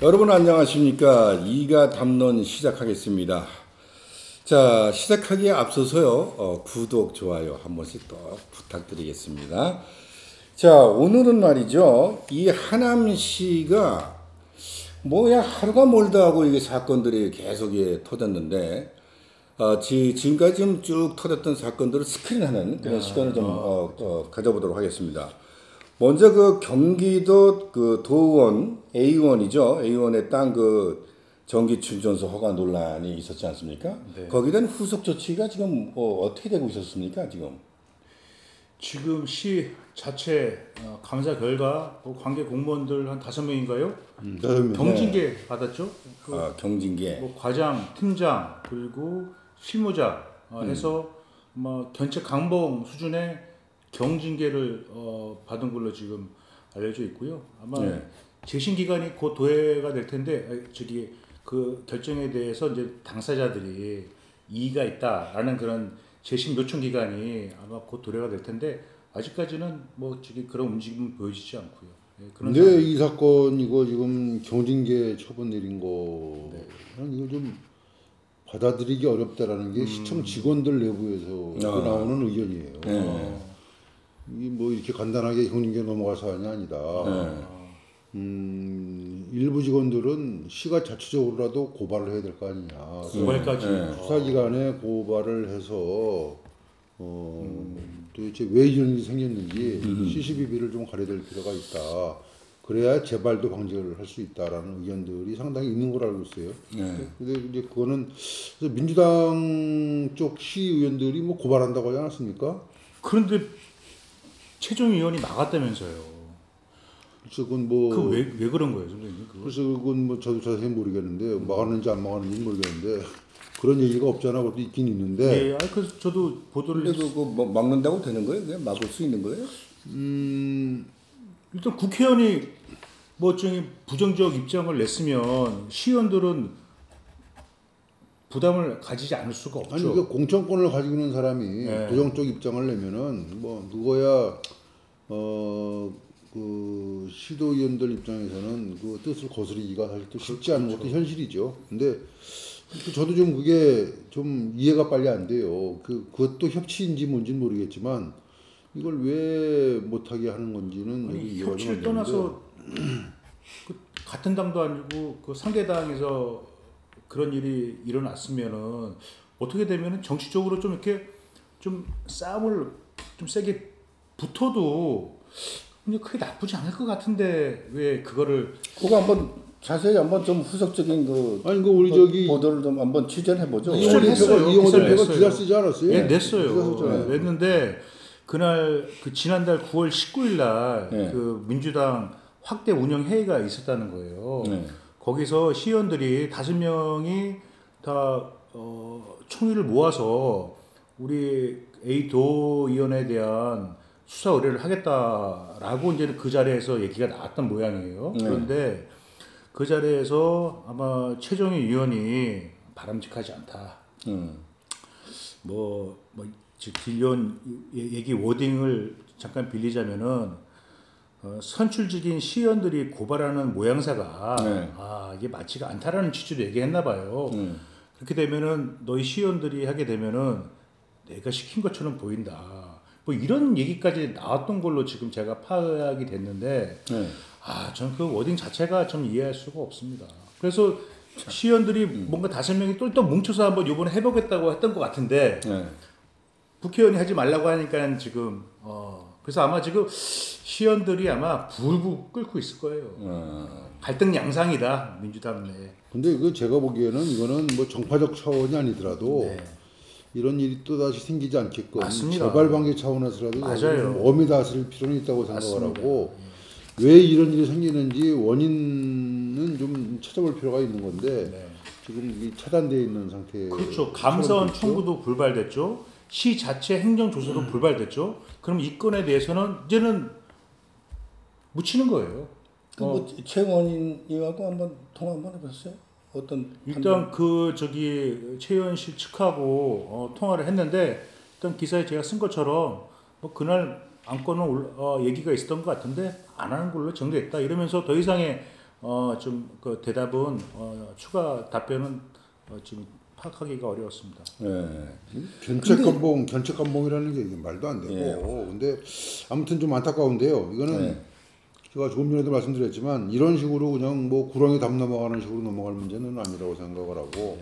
여러분 안녕하십니까. 이가 담론 시작하겠습니다. 자, 시작하기에 앞서서요, 구독, 좋아요 한 번씩 또 부탁드리겠습니다. 자, 오늘은 말이죠, 이 하남시가 뭐야 하루가 멀다 하고 이게 사건들이 계속 터졌는데, 지금까지 쭉 터졌던 사건들을 스크린하는 그런 시간을 좀 가져보도록 하겠습니다. 먼저 그 경기도 그 도원 A1이죠. A1의 땅 그 전기 충전소 허가 논란이 있었지 않습니까? 네. 거기에 대한 후속 조치가 지금 어떻게 되고 있었습니까? 지금 시 자체 감사 결과 관계 공무원들 한 5명인가요? 5명. 경징계 받았죠. 경징계. 뭐 과장, 팀장 그리고 실무자 해서 견책 강봉 수준의 경징계를 받은 걸로 지금 알려져 있고요. 아마 재심 기간이 곧 도래가 될 텐데 그 결정에 대해서 이제 당사자들이 이의가 있다라는 그런 재심 요청 기간이 아마 곧 도래가 될 텐데 아직까지는 그런 움직임은 보여지지 않고요. 근데 이 사건 이거 지금 경징계 처분 내린 거는 이거 좀 받아들이기 어렵다라는 게 시청 직원들 내부에서 나오는 의견이에요. 이게 뭐 이렇게 간단하게 경징계 넘어갈 사안이 아니다. 일부 직원들은 시가 자체적으로라도 고발을 해야 될 거 아니냐. 고발까지. 수사기관에 고발을 해서 도대체 왜 이런 일이 생겼는지 CCTV를 좀 가려야 될 필요가 있다. 그래야 재발도 방지를 할 수 있다라는 의견들이 상당히 있는 걸 알고 있어요. 근데 이제 그거는 민주당 쪽 시의원들이 뭐 고발한다고 하지 않았습니까? 그런데 최종위원이 막았다면서요. 그래서 그건 뭐 왜 그런 거예요, 선생님? 그래서 그건 뭐 저도 자세히 모르겠는데 막았는지 안 막았는지 모르겠는데 그런 얘기가 없잖아. 그것도 있긴 있는데. 네, 그래서 저도 보도를. 근데 그거 막는다고 되는 거예요? 그냥 막을 수 있는 거예요? 일단 국회의원이 부정적 입장을 냈으면 시의원들은 부담을 가지지 않을 수가 없죠. 아니 그러니까 공천권을 가지고 있는 사람이 부정적 입장을 내면은 뭐 누구야 그 시도의원들 입장에서는 그 뜻을 거스르기가 사실 또 쉽지 않은 것도 현실이죠. 근데 저도 좀 그게 좀 이해가 빨리 안 돼요. 그것도 협치인지 뭔지는 모르겠지만 이걸 왜 못하게 하는 건지는 이해가 협치를 떠나서 그 같은 당도 아니고 그 상대 당에서 그런 일이 일어났으면은 어떻게 되면은 정치적으로 좀 이렇게 좀 싸움을 좀 세게 붙어도 근데 크게 나쁘지 않을 것 같은데 왜 그거를 그거 한번 자세히 한번 좀 후속적인 우리 저기 보도를 좀 한번 취재해 보죠. 이용호 대표가 기사 쓰지 않았어요? 네, 냈어요. 냈는데 그날 지난달 9월 19일 날 그 민주당 확대 운영 회의가 있었다는 거예요. 거기서 시의원들이 5명이 다 총의를 모아서 우리 A 도의원에 대한 수사 의뢰를 하겠다라고 이제 그 자리에서 얘기가 나왔던 모양이에요. 그런데 그 자리에서 아마 최종희 위원이 바람직하지 않다. 딜리온 얘기 워딩을 잠깐 빌리자면은 선출직인 시의원들이 고발하는 모양새가 이게 맞지가 않다라는 취지로 얘기했나 봐요. 그렇게 되면은 너희 시의원들이 하게 되면은 내가 시킨 것처럼 보인다. 뭐 이런 얘기까지 나왔던 걸로 지금 제가 파악이 됐는데 저는 그 워딩 자체가 좀 이해할 수가 없습니다. 그래서 시의원들이 뭔가 5명이 똘똘 뭉쳐서 한번 이번에 해보겠다고 했던 것 같은데 국회의원이 하지 말라고 하니까 지금 그래서 아마 지금 시의원들이 아마 불불 끓고 있을 거예요. 갈등 양상이다 민주당 내에. 근데 제가 보기에는 이거는 뭐 정파적 차원이 아니더라도 이런 일이 또 다시 생기지 않게끔 맞습니다. 재발 방지 차원에서라도 맞아요. 엄히 다스릴 필요는 있다고 생각을 하고 왜 이런 일이 생기는지 원인은 좀 찾아볼 필요가 있는 건데 지금 차단되어 있는 상태. 그렇죠. 감사원 청구도 불발됐죠. 시 자체 행정조사도 불발됐죠. 그럼 이 건에 대해서는 이제는 묻히는 거예요. 최원인님하고 한번 통화 한번 해보셨어요? 일단 최의원실 측하고 통화를 했는데 일단 기사에 제가 쓴 것처럼 그날 안건은 얘기가 있었던 것 같은데 안 하는 걸로 정리했다 이러면서 더 이상의 좀 그 대답은 추가 답변은 지금 파악하기가 어려웠습니다. 견책감봉이라는 게 이게 말도 안 되고. 근데 아무튼 좀 안타까운데요. 이거는 제가 조금 전에도 말씀드렸지만 이런 식으로 그냥 뭐 구렁이 담 넘어가는 식으로 넘어갈 문제는 아니라고 생각을 하고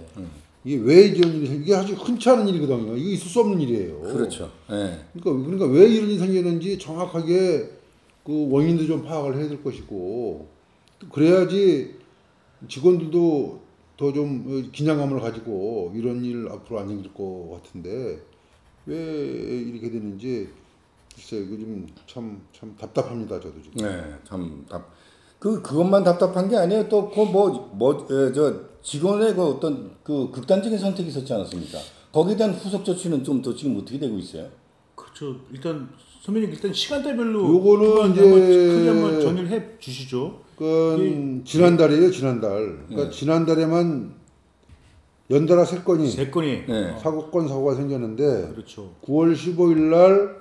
이게 왜 이런 일이 이게 아주 흔치 않은 일이거든요. 이게 있을 수 없는 일이에요. 그렇죠. 그러니까 왜 이런 일이 생기는지 정확하게 그 원인도 좀 파악을 해야 될 것이고 그래야지 직원들도 더 좀 긴장감을 가지고 이런 일 앞으로 안 생길 것 같은데 왜 이렇게 되는지 글쎄 이거 좀 참 답답합니다 저도 지금. 그것만 답답한 게 아니에요. 또 저 직원의 그 어떤 그 극단적인 선택이 있었지 않았습니까? 거기에 대한 후속 조치는 좀 더 지금 어떻게 되고 있어요? 그렇죠. 일단 선배님 일단 시간대별로 요거는 이제 크게 한번 정리를 해 주시죠. 지난달이에요, 지난달. 그러니까 지난달에만 연달아 세 건이 사고가 생겼는데 그렇죠. 9월 15일 날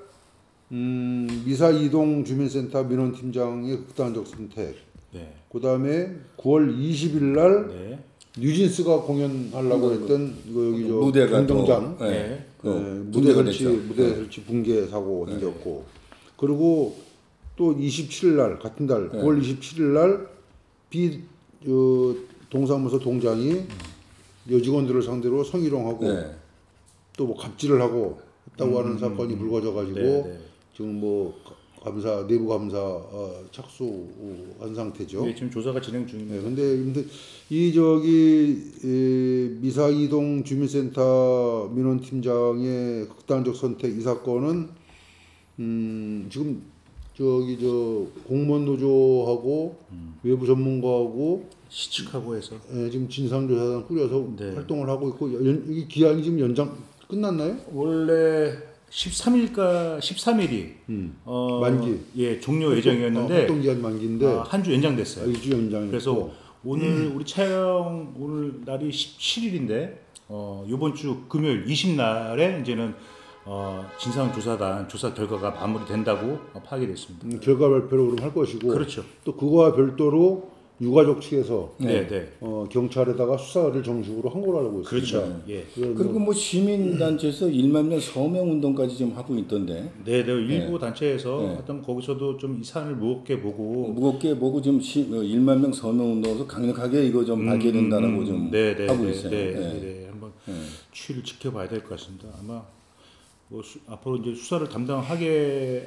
미사 이동 주민센터 민원팀장의 극단적 선택. 그다음에 9월 20일 날 뉴진스가 공연하려고 했던 이거 여기 저 운동장 무대 설치 붕괴 사고 생겼고 그리고 또 27일 날 같은 달 9월 27일 날 동사무소 동장이 여직원들을 상대로 성희롱하고 또 뭐 갑질을 하고 했다고 하는 사건이 불거져 가지고 지금 뭐 내부 감사 착수한 상태죠. 네, 지금 조사가 진행 중입니다. 근데 이 미사 이동 주민센터 민원팀장의 극단적 선택 이 사건은 지금 공무원 노조하고 외부 전문가하고 시측하고 해서 지금 진상조사단 꾸려서 활동을 하고 있고 이 기한이 지금 연장 끝났나요? 원래 13일이 만기 종료 예정이었는데 활동 기한 만기인데 한 주 연장됐어요. 2주 연장. 그래서 오늘 우리 촬영 오늘 날이 17일인데 이번 주 금요일 20날에 이제는 진상조사단 조사 결과가 마무리된다고 파악이 됐습니다. 결과 발표를 그럼 할 것이고 그렇죠. 또 그거와 별도로 유가족 측에서 경찰에다가 수사를 정식으로 한 걸로 알고 있습니다. 그렇죠. 그리고 뭐 시민단체에서 1만 명 서명 운동까지 지금 하고 있던데. 일부 단체에서 어떤 거기서도 좀 이 사안을 무겁게 보고 지금 1만 명 서명 운동에서 강력하게 이거 좀 밝혀야 된다라고 좀 하고 있어요. 한번 추이를 지켜봐야 될 것 같습니다. 아마 뭐 앞으로 이제 수사를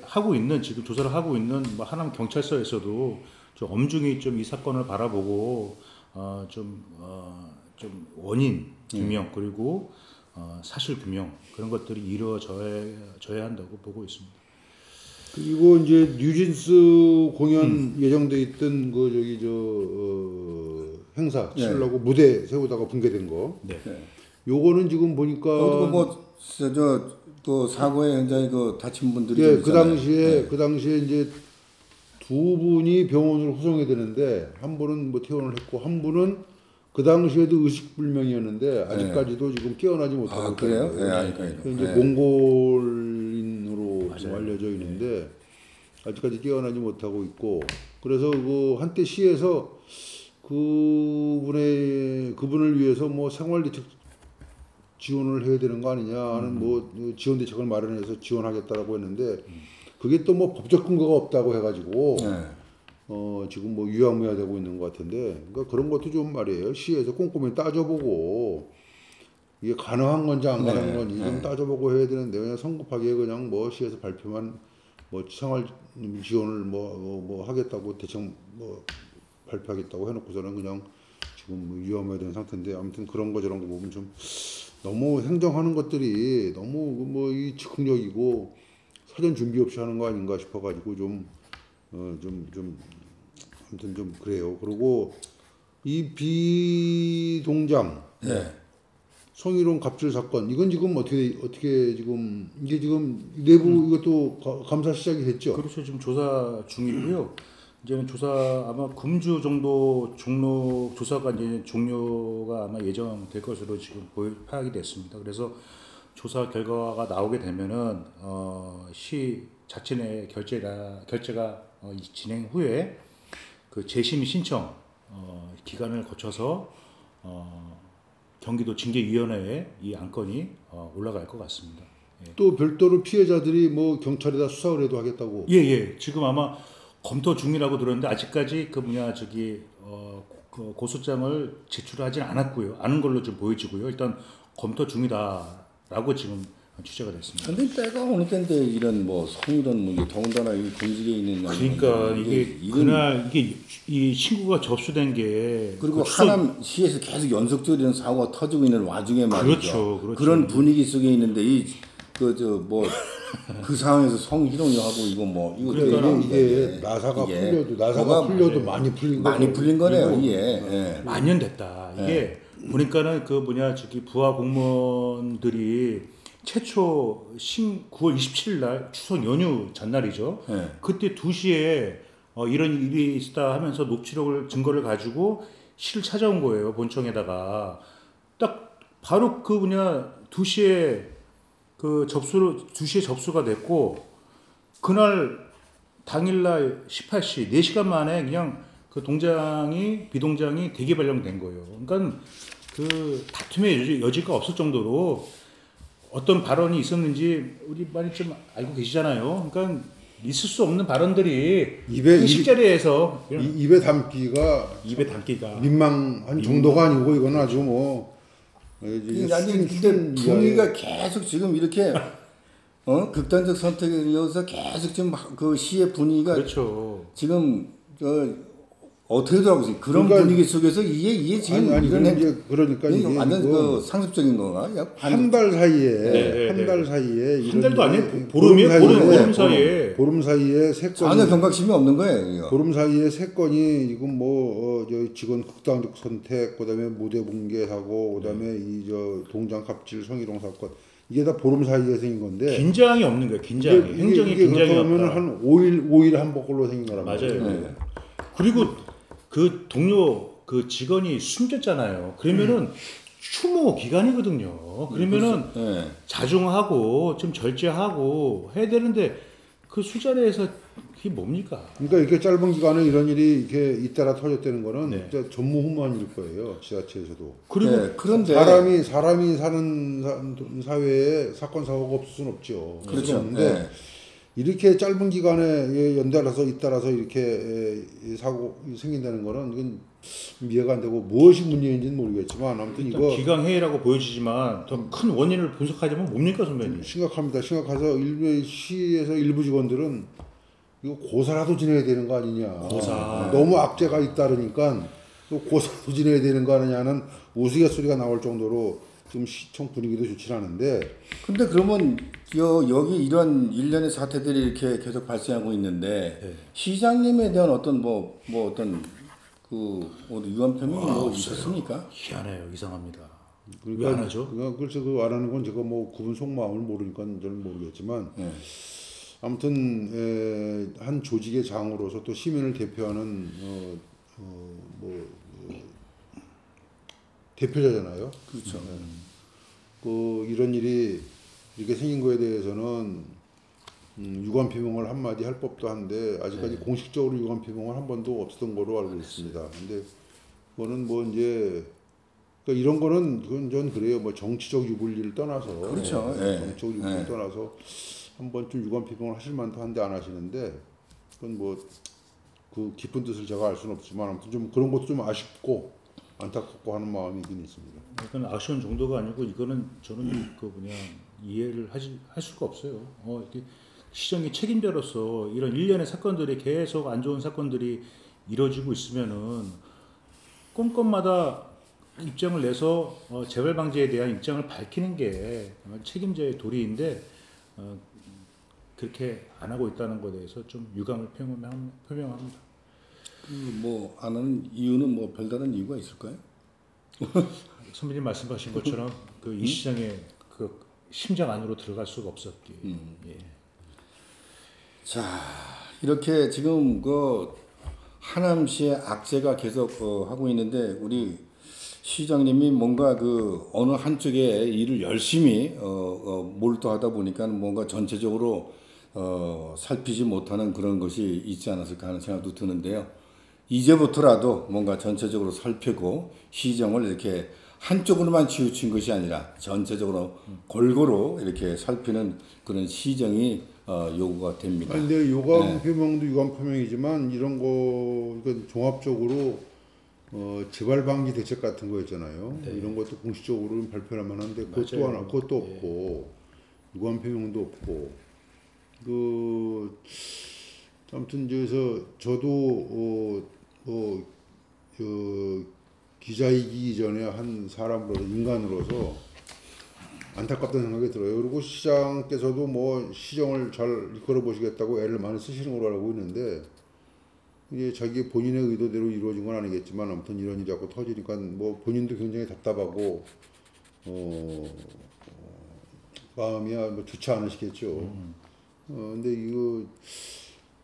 하고 있는 지금 조사를 하고 있는 뭐 하남 경찰서에서도 좀 엄중히 좀 이 사건을 바라보고 좀 원인 규명 그리고 사실 규명 그런 것들이 이루어져야 한다고 보고 있습니다. 그리고 이제 뉴진스 공연 예정돼 있던 행사 치려고 무대 세우다가 붕괴된 거. 요거는 지금 보니까 또 사고의 현장에 다친 분들이 그 당시에 이제 두 분이 병원으로 후송이 되는데 한 분은 뭐 퇴원을 했고 한 분은 그 당시에도 의식불명이었는데 아직까지도 지금 깨어나지 못하고 그래요? 이제 몽골인으로 좀 알려져 있는데 아직까지 깨어나지 못하고 있고 그래서 그 한때 시에서 그분을 위해서 뭐 생활대책 지원을 해야 되는 거 아니냐 하는 뭐 지원 대책을 마련해서 지원하겠다라고 했는데 그게 또 뭐 법적 근거가 없다고 해가지고 지금 뭐 유야무야되고 있는 것 같은데 그러니까 그런 것도 좀 말이에요 시에서 꼼꼼히 따져보고 이게 가능한 건지 안 가능한 건지 좀 따져보고 해야 되는데 그냥 성급하게 그냥 뭐 시에서 발표만 뭐 생활 지원을 뭐 하겠다고 대책 뭐 발표하겠다고 해놓고서는 그냥 지금 뭐 유야무야된 상태인데 아무튼 그런 거 저런 거 보면 좀 너무 행정하는 것들이 너무 뭐 이 즉흥적이고 사전 준비 없이 하는 거 아닌가 싶어가지고 아무튼 좀 그래요. 그리고 이 비동장 성희롱 갑질 사건 이건 지금 어떻게 지금 이게 지금 내부 이것도 감사 시작이 됐죠? 그렇죠. 지금 조사 중이고요. 이제는 조사 아마 금주 정도 조사가 이제 종료가 아마 예정될 것으로 지금 파악이 됐습니다. 그래서 조사 결과가 나오게 되면은 시 자체 내 결재가 진행 후에 그 재심 신청 기간을 거쳐서 경기도 징계위원회에 이 안건이 올라갈 것 같습니다. 예. 또 별도로 피해자들이 뭐 경찰에다 수사를 해도 하겠다고. 예. 지금 아마 검토 중이라고 들었는데 아직까지 그 고소장을 제출하진 않았고요. 않은 걸로 좀 보여지고요. 일단 검토 중이다라고 지금 취재가 됐습니다. 근데 때가 어느 때인데 이런 뭐 성희롱 문제, 더군다나 이 공직에 있는 그러니까 이게 그날 이게 이 신고가 접수된 게 그리고 하남시에서 계속 연속적으로 이런 사고가 터지고 있는 와중에 말이죠. 그렇죠. 그런 분위기 속에 있는데 그 상황에서 성희롱이 하고 이거 그러니까 이게 나사가 풀려도 많이 풀린 거네요. 이게 예. 만년 됐다. 이게 보니까는 부하 공무원들이 최초 9월 27일 날 추석 연휴 전날이죠. 그때 2시에 이런 일이 있다 하면서 녹취록을 증거를 가지고 시를 찾아온 거예요. 본청에다가 딱 바로 2시에 2시에 접수가 됐고 그날 당일날 18시 4시간 만에 그냥 그 비동장이 대기 발령된 거예요. 그러니까 그 다툼의 여지가 없을 정도로 어떤 발언이 있었는지 우리 많이 좀 알고 계시잖아요. 그러니까 있을 수 없는 발언들이 식자리에서 입에 담기가 민망한 정도가 아니고 이거는 아주 뭐 근데 분위기가 계속 지금 이렇게 극단적 선택에 이어서 계속 지금 그 시의 분위기가 그렇죠. 지금 어떻게 하고 그런 분위기 속에서 이게 지금 그러니까 이게 완전 그 상습적인 건가? 한 달 사이에 한 달도 아니에요. 보름 사이에 보름 사이에 세 건이 전혀 경각심이 없는 거예요. 이거. 보름 사이에 세 건이 이건 직원 극단적 선택, 그다음에 모대 붕괴 사고, 그다음에 동장 갑질 성희롱 사건 이게 다 보름 사이에 생긴 건데 긴장이 없는 거예요. 행정이 긴장이 없다. 한 5일 한복걸로 생긴 거란 말이에요. 맞아요. 그리고 그 동료 그 직원이 숨겼잖아요. 그러면은 추모 기간이거든요. 그러면은 자중하고 좀 절제하고 해야 되는데 그 술자리에서 그게 뭡니까? 그러니까 이렇게 짧은 기간에 이런 일이 이렇게 잇따라 터졌다는 거는 진짜 전무후무한 일일 거예요. 지자체에서도. 그리고 그런데 사람이 사는 사회에 사건 사고가 없을 수는 없죠. 그렇죠. 그런데 이렇게 짧은 기간에 연달아서 잇따라서 이렇게 사고 생긴다는 거는 이건 이해가 안 되고 무엇이 문제인지는 모르겠지만 아무튼 이거 기강회의라고 보여지지만 더 큰 원인을 분석하자면 뭡니까 선배님? 심각합니다. 심각해서 시에서 일부 직원들은 이거 고사라도 지내야 되는 거 아니냐. 너무 악재가 잇따르니까 또 고사라도 지내야 되는 거 아니냐는 우스갯소리가 나올 정도로 좀 시청 분위기도 좋지 않은데. 근데 그러면 여기 이런 일련의 사태들이 이렇게 계속 발생하고 있는데 시장님에 대한 어떤 어떤 유언 표명이 있었습니까? 희한해요. 이상합니다. 그러니까 왜 안 하죠? 글쎄 안 하는 건 제가 그분 속마음을 모르니까 저는 모르겠지만 아무튼 한 조직의 장으로서 또 시민을 대표하는 대표자잖아요. 그렇죠. 이런 일이 이렇게 생긴 거에 대해서는 유감 표명을 한마디 할 법도 한데 아직까지 공식적으로 유감 표명을 한 번도 없었던 거로 알고 있습니다. 근데 그거는 그러니까 이런 거는 그건 전 그래요. 정치적 유불리를 떠나서 그렇죠. 정치적 유불리를 떠나서 한 번쯤 유감 표명을 하실 만도 한데 안 하시는데 그건 그 깊은 뜻을 제가 알 수는 없지만 아무튼 좀 그런 것도 좀 아쉽고 안타깝고 하는 마음이긴 있습니다. 이건 아쉬운 정도가 아니고 이거는 저는 이해를 할 수가 없어요. 이게 시정의 책임자로서 이런 일련의 사건들이 계속 안 좋은 사건들이 이루어지고 있으면은 건건마다 입장을 내서 재발 방지에 대한 입장을 밝히는 게 책임자의 도리인데 그렇게 안 하고 있다는 것에 대해서 좀 유감을 표명합니다. 안 하는 이유는 별다른 이유가 있을까요? 선배님 말씀하신 것처럼 이 시장의 심장 안으로 들어갈 수가 없었기. 예. 자, 이렇게 지금 하남시의 악재가 계속 하고 있는데 우리 시장님이 뭔가 어느 한쪽에 일을 열심히 몰두하다 보니까 뭔가 전체적으로 살피지 못하는 그런 것이 있지 않았을까 하는 생각도 드는데요. 이제부터라도 뭔가 전체적으로 살피고 시정을 이렇게 한쪽으로만 치우친 것이 아니라 전체적으로 골고루 이렇게 살피는 그런 시정이 요구가 됩니다. 아니, 근데 요강 표명도 요강 표명이지만 이런 거 그러니까 종합적으로 재발 방지 대책 같은 거 있잖아요. 이런 것도 공식적으로는 발표를 하는데 그것도 하나, 그것도 없고 요강 표명도 없고 아무튼 그래서 저도 기자이기 전에 한 사람으로서 인간으로서 안타깝다는 생각이 들어요. 그리고 시장께서도 뭐 시정을 잘 이끌어 보시겠다고 애를 많이 쓰시는 걸로 알고 있는데 이게 자기 본인의 의도대로 이루어진 건 아니겠지만 아무튼 이런 일이 자꾸 터지니까 뭐 본인도 굉장히 답답하고 마음이 뭐 좋지 않으시겠죠. 근데 이거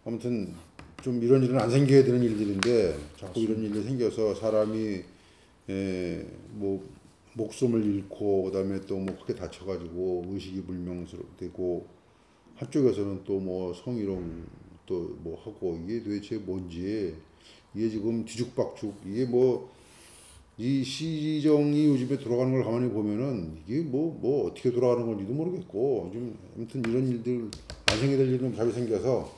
아무튼 좀 이런 일은 안 생겨야 되는 일들인데 자꾸 이런 일이 생겨서 사람이 뭐 목숨을 잃고 그다음에 또 뭐 크게 다쳐가지고 의식이 불명스럽고 한쪽에서는 또 뭐 성희롱 또 뭐 하고 이게 도대체 뭔지 이게 지금 뒤죽박죽 이게 뭐 이 시정이 요즘에 돌아가는 걸 가만히 보면은 이게 뭐 어떻게 돌아가는 건지도 모르겠고 좀 아무튼 이런 일들 안 생겨야 될 일은 자주 생겨서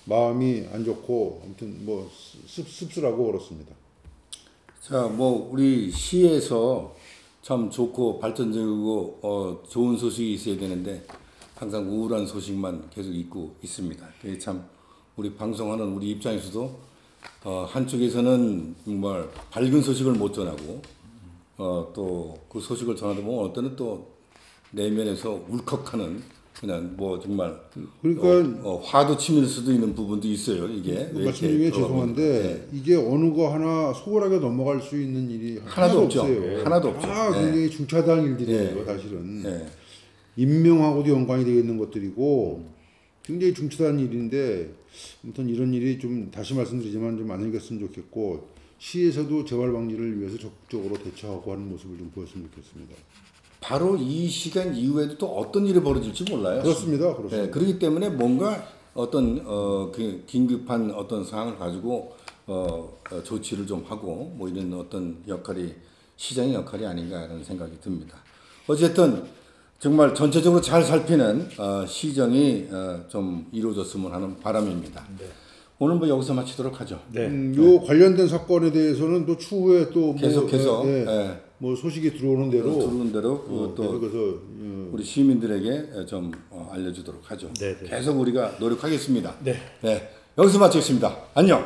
마음이 안 좋고 아무튼 뭐 씁쓸하고 그렇습니다. 자, 뭐 우리 시에서 참 좋고 발전적이고 좋은 소식이 있어야 되는데 항상 우울한 소식만 계속 있고 있습니다. 그게 참 우리 방송하는 우리 입장에서도 한쪽에서는 정말 밝은 소식을 못 전하고 또 그 소식을 전하다 보면 어떤 때는 또 내면에서 울컥하는 그냥 뭐 정말 그러니까 화도 치밀 수도 있는 부분도 있어요. 이게 말씀 중에 죄송한데 이게 어느 거 하나 소홀하게 넘어갈 수 있는 일이 하나도 없죠. 없어요. 하나도 없죠. 다 굉장히 중차대한 일들이에요. 사실은 인명하고도 연관이 되어 있는 것들이고 굉장히 중차대한 일인데 아무튼 이런 일이 좀 다시 말씀드리지만 좀 안 생겼으면 좋겠고 시에서도 재발 방지를 위해서 적극적으로 대처하고 하는 모습을 좀 보였으면 좋겠습니다. 바로 이 시간 이후에도 또 어떤 일이 벌어질지 몰라요. 그렇습니다. 그렇기 때문에 뭔가 어떤 긴급한 어떤 상황을 가지고 조치를 좀 하고 뭐 이런 어떤 역할이 시장의 역할이 아닌가라는 생각이 듭니다. 어쨌든 정말 전체적으로 잘 살피는 시정이 좀 이루어졌으면 하는 바람입니다. 네. 오늘 뭐 여기서 마치도록 하죠. 요 관련된 사건에 대해서는 또 추후에 또 계속해서 뭐 소식이 들어오는 대로 또 계속해서 우리 시민들에게 좀 알려주도록 하죠. 네. 계속 우리가 노력하겠습니다. 네. 여기서 마치겠습니다. 안녕.